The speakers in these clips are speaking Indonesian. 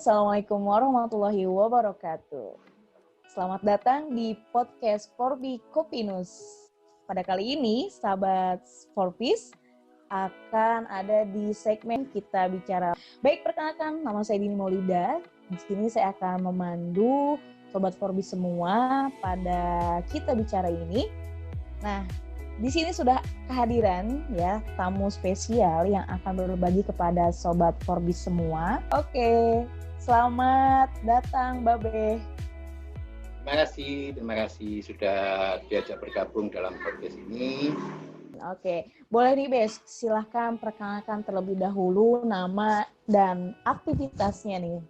Assalamualaikum warahmatullahi wabarakatuh. Selamat datang di podcast Forbi Kopinus. Pada kali ini, sahabat Forbis akan ada di segmen Kita Bicara. Baik, perkenalkan, nama saya Dini Maulida. Di sini saya akan memandu sobat Forbis semua pada Kita Bicara ini. Nah, di sini sudah kehadiran ya tamu spesial yang akan berbagi kepada sobat Forbis semua. Oke, selamat datang Babe. Terima kasih sudah diajak bergabung dalam podcast ini. Oke, boleh nih Bes, silahkan perkenalkan terlebih dahulu nama dan aktivitasnya nih.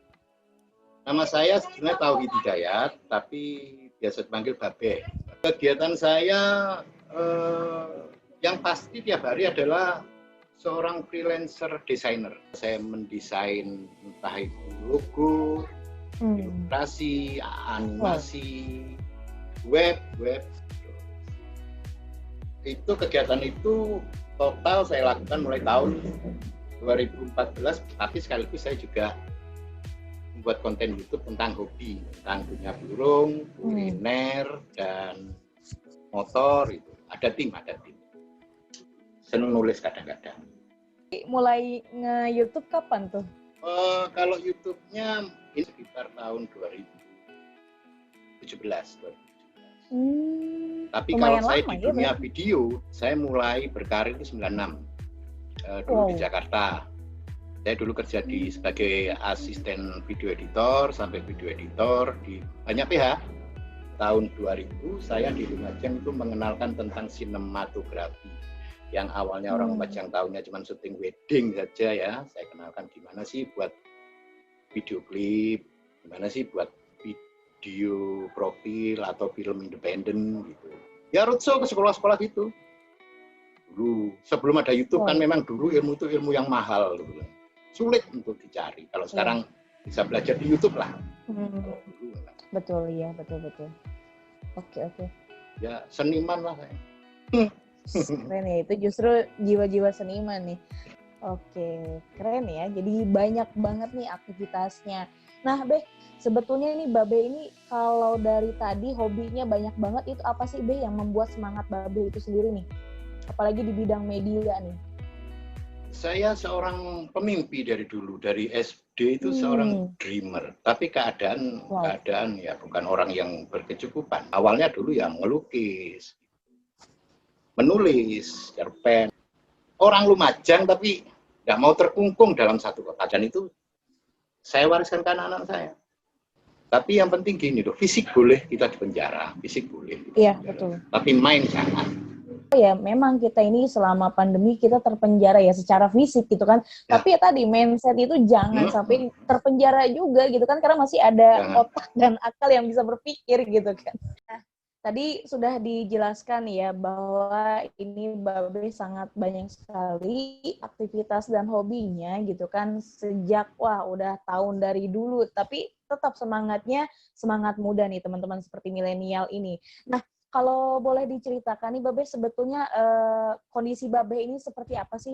Nama saya sebenarnya Tauhid Hidayat, tapi biasa dipanggil Babe. Kegiatan saya yang pasti tiap hari adalah seorang freelancer desainer. Saya mendesain entah itu logo, ilustrasi, animasi, web. Itu kegiatan itu total saya lakukan mulai tahun 2014, tapi sekaligus saya juga membuat konten YouTube tentang hobi, tentang dunia burung, kuliner, dan motor itu. Ada tim. Senang nulis kadang-kadang. Mulai nge-YouTube kapan tuh? Kalau YouTube-nya ini sekitar tahun 2017. Tapi kalau saya di dunia video, saya mulai berkarir itu 96. Dulu di Jakarta. Saya dulu kerja sebagai asisten video editor, sampai video editor di banyak pihak. Tahun 2000 saya di Lumajang itu mengenalkan tentang sinematografi. Yang awalnya orang Lumajang tahunya cuma syuting wedding saja ya. Saya kenalkan gimana sih buat video klip, gimana sih buat video profil atau film independen gitu. Ya roadshow ke sekolah-sekolah gitu. Dulu sebelum ada YouTube kan memang dulu ilmu itu ilmu yang mahal gitu. Sulit untuk dicari. Kalau sekarang bisa belajar di YouTube lah. Betul ya, betul. Oke. Ya seniman lah saya. Keren ya, itu justru jiwa-jiwa seniman nih. Oke, keren ya. Jadi banyak banget nih aktivitasnya. Nah, Be, sebetulnya ini Babe ini kalau dari tadi hobinya banyak banget, itu apa sih Be yang membuat semangat Babe itu sendiri nih? Apalagi di bidang media nih. Saya seorang pemimpi dari dulu, dari SD itu seorang dreamer. Tapi keadaan ya bukan orang yang berkecukupan. Awalnya dulu ya melukis, menulis, cerpen. Orang Lumajang tapi nggak mau terkungkung dalam satu kota. Dan itu saya wariskan ke anak-anak saya. Tapi yang penting gini loh, fisik boleh kita di penjara, fisik boleh. Iya, betul. Tapi main jangan. Ya memang kita ini selama pandemi kita terpenjara ya secara fisik gitu kan. Ya. Tapi ya tadi mindset itu jangan sampai terpenjara juga gitu kan, karena masih ada otak dan akal yang bisa berpikir gitu kan. Nah, tadi sudah dijelaskan ya bahwa ini Babe sangat banyak sekali aktivitas dan hobinya gitu kan sejak udah tahun dari dulu, tapi tetap semangatnya semangat muda nih teman-teman seperti milenial ini. Nah, kalau boleh diceritakan nih Babe sebetulnya kondisi Babe ini seperti apa sih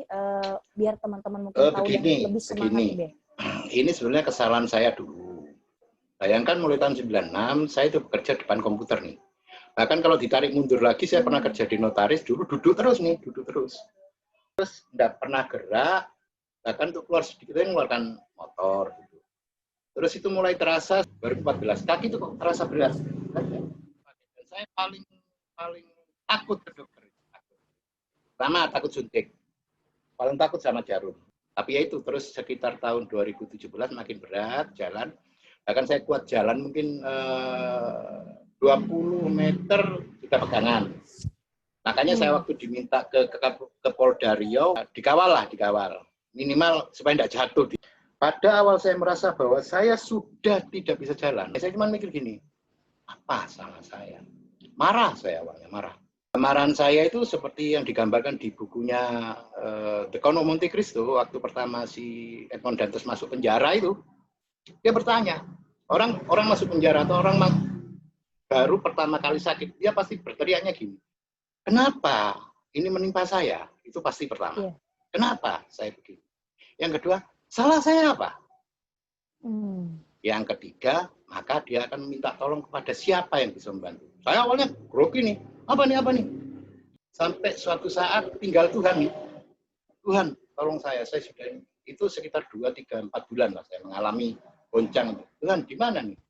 biar teman-teman mungkin tahu yang lebih semangat deh. Ini sebenarnya kesalahan saya dulu. Bayangkan mulai tahun 96 saya itu bekerja depan komputer nih. Bahkan kalau ditarik mundur lagi saya pernah kerja di notaris dulu duduk terus. Terus enggak pernah gerak, bahkan untuk keluar sedikit saya mengeluarkan motor gitu. Terus itu mulai terasa baru 14 kaki itu kok terasa berat. Saya paling takut ke dokter. Pertama takut suntik, paling takut sama jarum. Tapi ya itu terus sekitar tahun 2017 makin berat jalan. Bahkan saya kuat jalan mungkin 20 meter sudah pegangan. Makanya saya waktu diminta ke Polda Riau dikawal. Minimal supaya tidak jatuh. Pada awal saya merasa bahwa saya sudah tidak bisa jalan. Saya cuma mikir gini, apa salah saya? Marah saya awalnya, marah. Kemarahan saya itu seperti yang digambarkan di bukunya The Count of Monte Cristo, waktu pertama si Edmond Dantes masuk penjara itu. Dia bertanya, orang masuk penjara atau orang baru pertama kali sakit, dia pasti berteriaknya gini, kenapa ini menimpa saya? Itu pasti pertama. Kenapa saya begini? Yang kedua, salah saya apa? Yang ketiga, maka dia akan minta tolong kepada siapa yang bisa membantu. Saya awalnya grogi nih, apa nih? Sampai suatu saat tinggal Tuhan nih. Tuhan, tolong saya sudah ini. Itu sekitar 2, 3, 4 bulan lah saya mengalami goncang. Tuhan, di mana nih?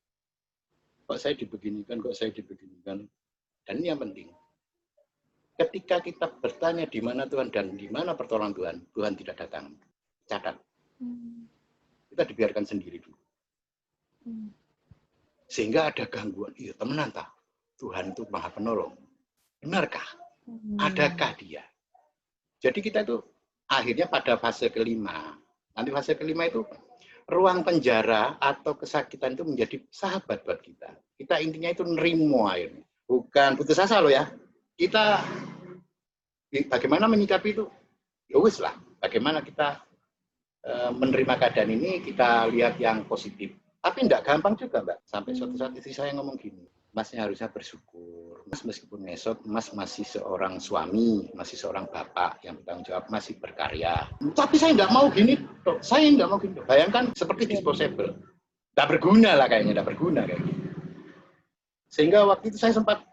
Kok saya dibeginikan? Dan ini yang penting. Ketika kita bertanya di mana Tuhan dan di mana pertolongan Tuhan, Tuhan tidak datang. Catat. Kita dibiarkan sendiri dulu. Sehingga ada gangguan. Iya, temenan tak? Tuhan itu Maha Penolong. Benarkah? Adakah dia? Jadi kita itu akhirnya pada fase kelima. Nanti fase kelima itu ruang penjara atau kesakitan itu menjadi sahabat buat kita. Kita intinya itu nerimo akhirnya. Bukan putus asa loh ya. Kita bagaimana menyikapi itu? Ya wis lah. Bagaimana kita menerima keadaan ini, kita lihat yang positif. Tapi enggak gampang juga, Mbak. Sampai suatu saat istri saya ngomong gini, Masnya harusnya bersyukur. Mas meskipun ngesot, Mas masih seorang suami, masih seorang bapak yang bertanggung jawab, masih berkarya. Tapi saya enggak mau gini, dok. Saya enggak mau gini, dok. Bayangkan seperti disposable. Enggak berguna lah kayaknya, enggak berguna kayak gitu. Sehingga waktu itu saya sempat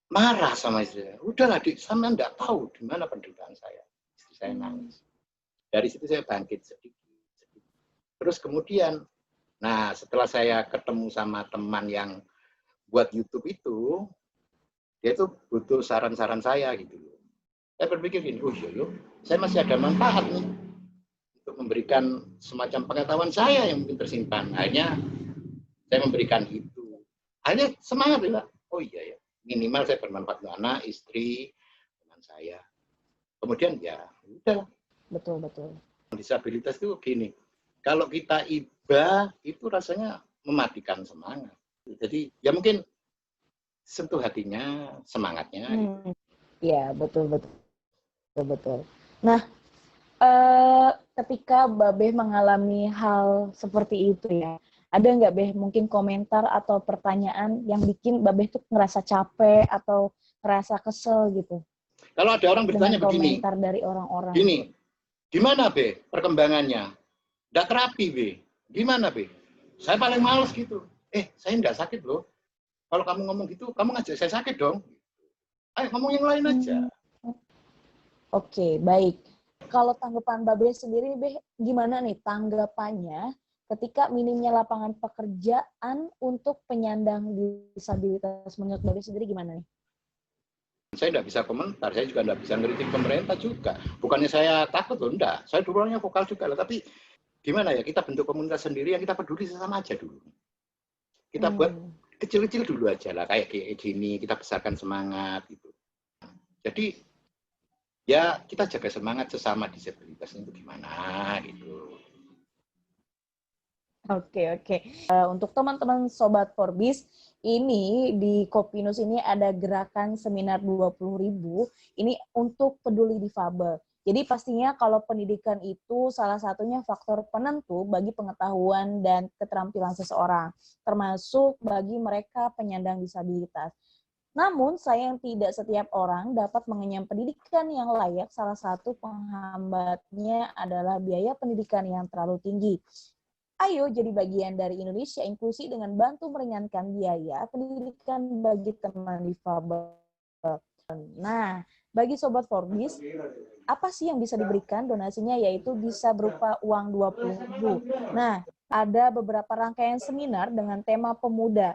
marah sama istri saya. Udahlah, Dik, sama enggak tahu di mana penderitaan saya. Istri saya nangis. Dari situ saya bangkit sedikit. Terus kemudian, nah setelah saya ketemu sama teman yang buat YouTube itu, dia itu butuh saran-saran saya gitu loh. Saya berpikir gini, oh iya, saya masih ada manfaat nih untuk memberikan semacam pengetahuan saya yang mungkin tersimpan. Akhirnya saya memberikan itu. Akhirnya semangat ya, oh iya ya, minimal saya bermanfaat untuk anak, istri, teman saya. Kemudian ya udah. Betul. Disabilitas itu gini, kalau kita iba itu rasanya mematikan semangat. Jadi ya mungkin sentuh hatinya, semangatnya. Iya, betul. Nah, ketika Babeh mengalami hal seperti itu ya, ada nggak Beh mungkin komentar atau pertanyaan yang bikin Babeh tuh ngerasa capek atau ngerasa kesel gitu? Kalau ada orang bertanya begini, komentar dari orang-orang. Gini, gimana Be perkembangannya? Nggak terapi Be, gimana Be? Saya paling males gitu. Saya nggak sakit loh. Kalau kamu ngomong gitu, kamu ngajak saya sakit dong. Ayo ngomong yang lain aja. Oke, baik. Kalau tanggapan Babeh sendiri, Beh, gimana nih tanggapannya ketika minimnya lapangan pekerjaan untuk penyandang disabilitas? Menurut Babeh sendiri gimana nih? Saya tidak bisa komentar, saya juga tidak bisa ngeritik pemerintah juga. Bukannya saya takut loh, enggak. Saya dulunya vokal juga loh, tapi gimana ya, kita bentuk komunitas sendiri yang kita peduli sesama aja dulu. Kita buat kecil-kecil dulu aja lah, kayak gini, kita besarkan semangat gitu. Jadi ya kita jaga semangat sesama disabilitas itu gimana gitu. Oke. Untuk teman-teman Sobat Forbis, ini di Kopinus ini ada gerakan seminar 20.000, ini untuk peduli difabel. Jadi pastinya kalau pendidikan itu salah satunya faktor penentu bagi pengetahuan dan keterampilan seseorang, termasuk bagi mereka penyandang disabilitas. Namun, sayang tidak setiap orang dapat mengenyam pendidikan yang layak. Salah satu penghambatnya adalah biaya pendidikan yang terlalu tinggi. Ayo jadi bagian dari Indonesia Inklusi dengan bantu meringankan biaya pendidikan bagi teman difabel. Nah, bagi Sobat Forbis, apa sih yang bisa diberikan donasinya? Yaitu bisa berupa uang 20.000. Nah, ada beberapa rangkaian seminar dengan tema pemuda.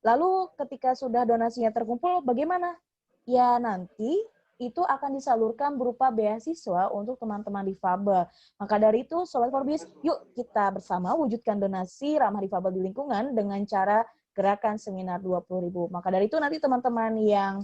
Lalu ketika sudah donasinya terkumpul, bagaimana? Ya nanti itu akan disalurkan berupa beasiswa untuk teman-teman difabel. Maka dari itu, Sobat Forbis, yuk kita bersama wujudkan donasi ramah difabel di lingkungan dengan cara gerakan seminar 20.000. Maka dari itu nanti teman-teman yang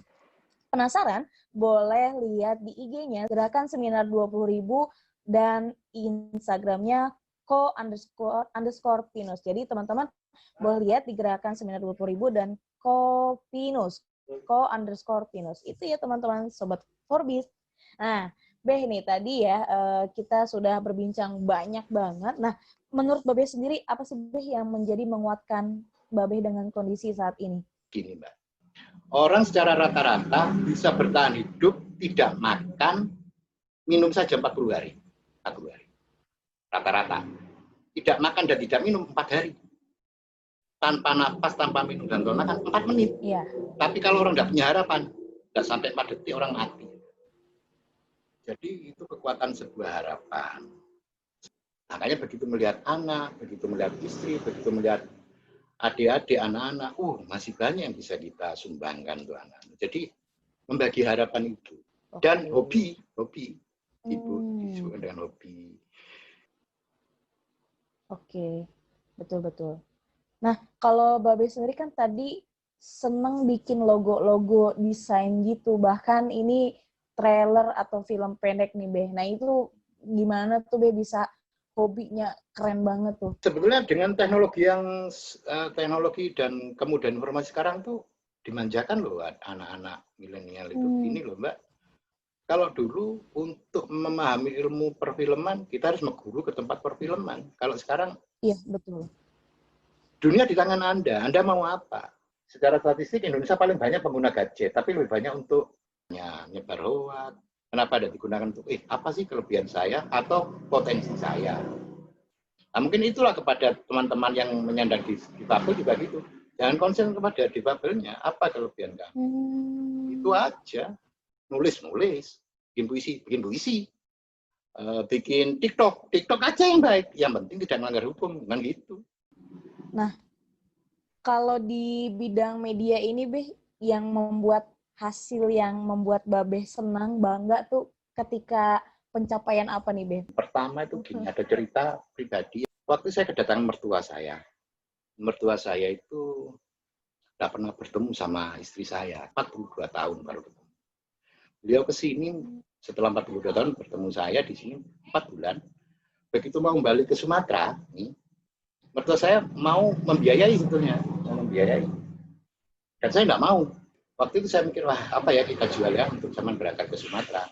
penasaran, boleh lihat di IG-nya gerakan seminar 20.000 dan Instagram-nya @ko_pinus. Jadi teman-teman boleh lihat di gerakan seminar 20.000 dan Kopinus. _pinus. Itu ya teman-teman Sobat Forbis. Nah, Beh nih tadi ya kita sudah berbincang banyak banget. Nah, menurut Babeh sendiri apa sih Beh yang menjadi menguatkan Babeh dengan kondisi saat ini? Gini Mbak, orang secara rata-rata bisa bertahan hidup tidak makan, minum saja 40 hari. 40 hari. Rata-rata. Tidak makan dan tidak minum 4 hari. tanpa napas, tanpa minum dan tona kan 4 menit. Iya. Tapi kalau orang nggak punya harapan, nggak sampai 4 detik orang mati. Jadi itu kekuatan sebuah harapan. Makanya begitu melihat anak, begitu melihat istri, begitu melihat adik-adik, anak-anak, masih banyak yang bisa kita sumbangkan tuh anak. Jadi membagi harapan itu. Dan hobi, ibu disebutkan dengan hobi. Oke, betul. Nah, kalau Babe sendiri kan tadi seneng bikin logo-logo desain gitu, bahkan ini trailer atau film pendek nih, Be. Nah, itu gimana tuh, Be, bisa hobinya keren banget tuh? Sebetulnya dengan teknologi dan kemudahan informasi sekarang tuh dimanjakan loh anak-anak milenial itu. Ini loh, Mbak. Kalau dulu untuk memahami ilmu perfilman, kita harus mengguru ke tempat perfilman. Kalau sekarang, iya, betul. Dunia di tangan Anda. Anda mau apa? Secara statistik Indonesia paling banyak pengguna gadget, tapi lebih banyak untuk nyebar hoax. Kenapa ada digunakan untuk apa sih kelebihan saya atau potensi saya? Nah, mungkin itulah kepada teman-teman yang menyandang difabel juga gitu. Jangan konsen kepada difabelnya, apa kelebihan kamu? Itu aja. Nulis, bikin puisi, bikin TikTok aja yang baik. Yang penting tidak melanggar hukum, kan gitu. Nah, kalau di bidang media ini, Be, yang membuat hasil yang membuat Babe senang, bangga tuh ketika pencapaian apa nih, Be? Pertama itu gini, ada cerita pribadi. Waktu saya kedatangan mertua saya itu nggak pernah bertemu sama istri saya, 42 tahun baru ketemu. Beliau kesini setelah 42 tahun bertemu saya di sini 4 bulan. Begitu mau kembali ke Sumatera, mertua saya mau membiayai sebetulnya, Dan saya nggak mau. Waktu itu saya mikir, apa ya kita jual ya untuk zaman berangkat ke Sumatera.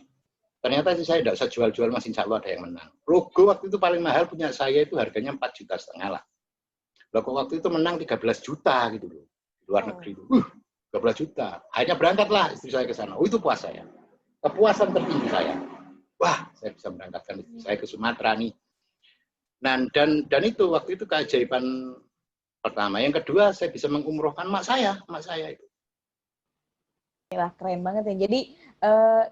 Ternyata saya tidak usah jual-jual, masih insya Allah ada yang menang. Logo waktu itu paling mahal punya saya itu harganya 4,5 juta lah. Logo waktu itu menang 13 juta gitu loh. Di luar negeri itu. 13 juta. Akhirnya berangkatlah istri saya ke sana. Itu puas saya. Kepuasan tertinggi saya. Wah, saya bisa berangkatkan istri saya ke Sumatera nih. Dan itu waktu itu keajaiban pertama. Yang kedua, saya bisa mengumrohkan mak saya itu. Wah, keren banget ya. Jadi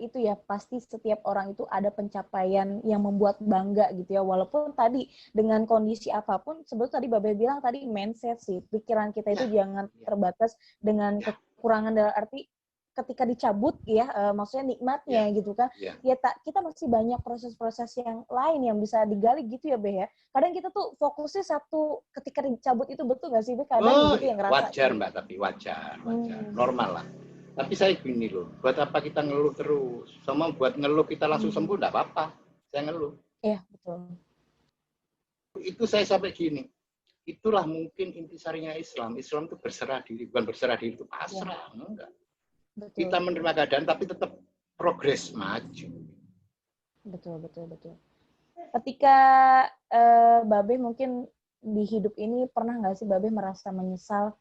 itu ya pasti setiap orang itu ada pencapaian yang membuat bangga gitu ya. Walaupun tadi dengan kondisi apapun, sebetulnya tadi Babe bilang tadi mindset sih. Pikiran kita itu jangan terbatas dengan kekurangan dalam arti ketika dicabut ya, maksudnya nikmatnya gitu kan. Ya kita masih banyak proses-proses yang lain yang bisa digali gitu ya, Be ya. Kadang kita tuh fokusnya satu ketika dicabut itu, betul nggak sih, Be? Kadang gitu yang ngerasa. Wajar, Mbak, tapi wajar. Normal lah. Tapi saya gini loh, buat apa kita ngeluh terus? Sama buat ngeluh kita langsung sembuh, enggak apa-apa. Saya ngeluh. Iya, betul. Itu saya sampai gini. Itulah mungkin intisarinya Islam. Islam itu berserah diri. Bukan berserah diri itu pasrah. Enggak. Betul. Kita menerima keadaan, tapi tetap progres maju. Betul. Ketika Babe mungkin di hidup ini, pernah nggak sih Babe merasa menyesal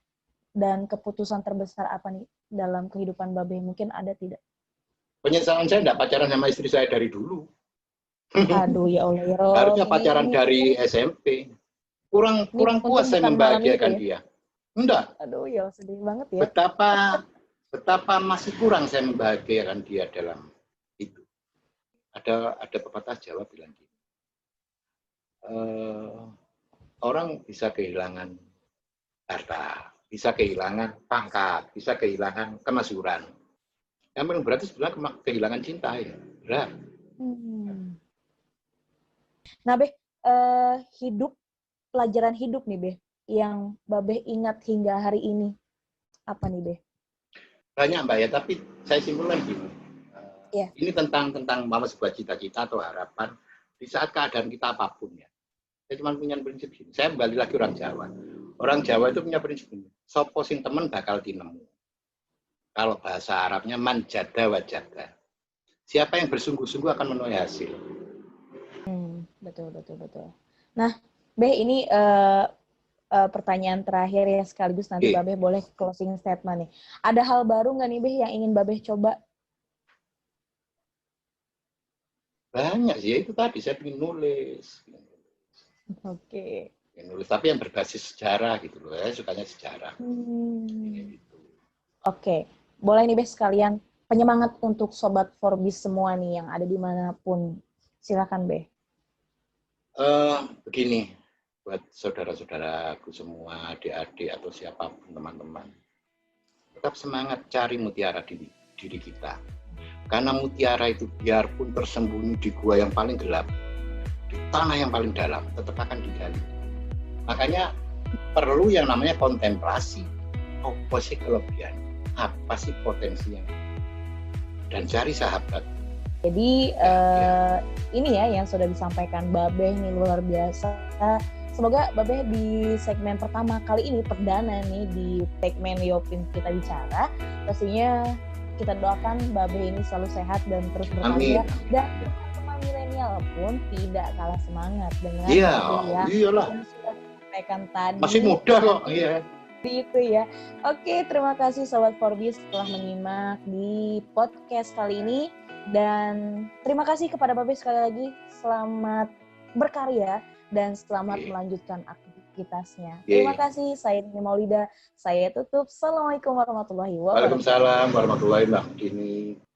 dan keputusan terbesar apa nih dalam kehidupan Babe? Mungkin ada tidak? Penyesalan saya enggak pacaran sama istri saya dari dulu. Aduh, ya Allah ya Rob. Harusnya pacaran dari SMP. Kurang puas saya membahagiakan dia. Enggak. Aduh, ya sedih banget ya. Betapa masih kurang saya membahagiakan dia dalam itu. Ada pepatah Jawa bilang gini. Orang bisa kehilangan harta, bisa kehilangan pangkat, bisa kehilangan kemasyhuran. Yang paling berat itu sebenarnya kehilangan cinta ya. Berat. Nah, Be, pelajaran hidup nih, Be, yang Babe ingat hingga hari ini, apa nih, Be? Banyak, Mbak ya, tapi saya simpulkan gini. Ini tentang bahwa sebuah cita-cita atau harapan di saat keadaan kita apapun ya. Saya cuma punya prinsip gini. Saya kembali lagi orang Jawa. Orang Jawa itu punya prinsip ini. Sopo sing temen bakal tinemu. Kalau bahasa Arabnya manjada wajada. Siapa yang bersungguh-sungguh akan menuai hasil. Betul. Nah, Be, ini pertanyaan terakhir ya, sekaligus nanti Babe boleh closing statement nih. Ada hal baru nggak nih, Be, yang ingin Babe coba? Banyak sih, itu tadi saya ingin nulis. Oke. yang nulis tapi yang berbasis sejarah gitu loh. Saya sukanya sejarah. Gitu. Oke, boleh nih Beh sekalian penyemangat untuk sobat Forbis semua nih yang ada dimanapun. Silakan Beh. Begini, buat saudara-saudaraku semua, adik-adik atau siapapun teman-teman, tetap semangat cari mutiara diri kita. Karena mutiara itu biarpun tersembunyi di gua yang paling gelap, di tanah yang paling dalam, tetap akan digali. Makanya perlu yang namanya kontemplasi. Apa sih kelebihan? Apa sih potensinya? Dan cari sahabat. Jadi ini ya yang sudah disampaikan Babeh nih luar biasa. Semoga Babeh di segmen pertama kali ini perdana nih di segmen Yopin kita bicara. Pastinya kita doakan Babeh ini selalu sehat dan terus berkarya. Dan teman-teman milenial pun tidak kalah semangat dengan iyalah. yang sudah disampaikan tadi. Masih muda kok, iya. Itu ya. Oke, terima kasih Sobat Forbis telah menyimak di podcast kali ini. Dan terima kasih kepada Babeh sekali lagi. Selamat berkarya dan selamat melanjutkan aktivitasnya. Terima kasih. Saya Nini Maulida. Saya tutup. Assalamualaikum warahmatullahi wabarakatuh. Waalaikumsalam warahmatullahi wabarakatuh.